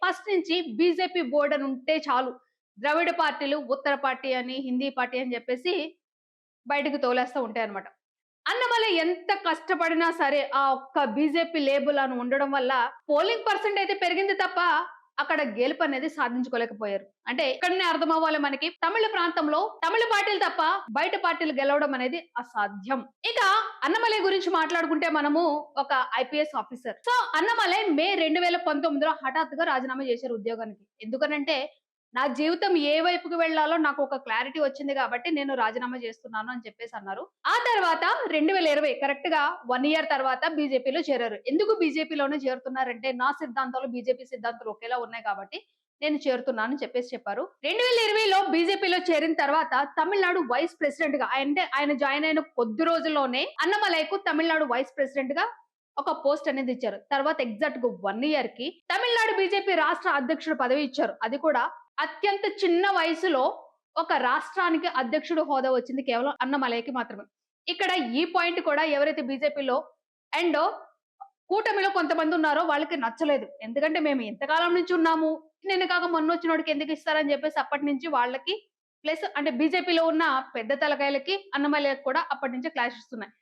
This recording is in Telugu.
ఫస్ట్ నుంచి బీజేపీ బోర్డ్ అని ఉంటే చాలు. ద్రవిడ పార్టీలు, ఉత్తర పార్టీ అని, హిందీ పార్టీ అని చెప్పేసి బయటకు తోలేస్తా ఉంటాయన్నమాట. అన్నమలై ఎంత కష్టపడినా సరే, ఆ ఒక్క బీజేపీ లేబుల్ అని ఉండడం వల్ల పోలింగ్ పర్సెంట్ అయితే పెరిగింది తప్ప, అక్కడ గెలుపనేది సాధించుకోలేకపోయారు. అంటే ఇక్కడనే అర్థమవ్వాలి మనకి, తమిళ ప్రాంతంలో తమిళ పార్టీలు తప్ప బయట పార్టీలు గెలవడం అనేది అసాధ్యం. ఇక అన్నమలై గురించి మాట్లాడుకుంటే మనము ఒక ఐపీఎస్ ఆఫీసర్. సో అన్నమలై మే 2019లో హఠాత్తుగా రాజీనామా చేశారు ఉద్యోగానికి. ఎందుకనంటే నా జీవితం ఏ వైపుకి వెళ్ళాలో నాకు ఒక క్లారిటీ వచ్చింది కాబట్టి నేను రాజీనామా చేస్తున్నాను అని చెప్పేసి అన్నారు. ఆ తర్వాత 2020 కరెక్ట్‌గా 1 ఇయర్ తర్వాత బీజేపీలో చేరారు. ఎందుకు బీజేపీలోనే చేరుతున్నారంటే నా సిద్ధాంతాలు, బీజేపీ సిద్ధాంతాలు ఒకేలా ఉన్నాయి కాబట్టి నేను చేరుతున్నాను అని చెప్పేసి చెప్పారు. 2020లో బీజేపీలో చేరిన తర్వాత తమిళనాడు వైస్ ప్రెసిడెంట్‌గా అంటే ఆయన జాయిన్ అయిన కొద్ది రోజుల్లోనే అన్నమలైకు తమిళనాడు వైస్ ప్రెసిడెంట్‌గా ఒక పోస్ట్ అనేది ఇచ్చారు. తర్వాత ఎగ్జాక్ట్‌గా 1 ఇయర్‌కి తమిళనాడు బీజేపీ రాష్ట్ర అధ్యక్షుడు పదవి ఇచ్చారు. అది కూడా అత్యంత చిన్న వయసులో ఒక రాష్ట్రానికి అధ్యక్షుడు హోదా వచ్చింది కేవలం అన్నమలైకి మాత్రమే. ఇక్కడ ఈ పాయింట్ కూడా ఎవరైతే బీజేపీలో అండ్ కూటమిలో కొంతమంది ఉన్నారో వాళ్ళకి నచ్చలేదు. ఎందుకంటే మేము ఇంతకాలం నుంచి ఉన్నాము. నిన్న కాక మొన్నొచ్చినోడికి ఎందుకు ఇస్తారని చెప్పేసి అప్పటి నుంచి వాళ్ళకి ప్లస్ అంటే బీజేపీలో ఉన్న పెద్ద తలకాయలకి, అన్నమలైకి కూడా అప్పటి నుంచే క్లాషెస్ ఉన్నాయి.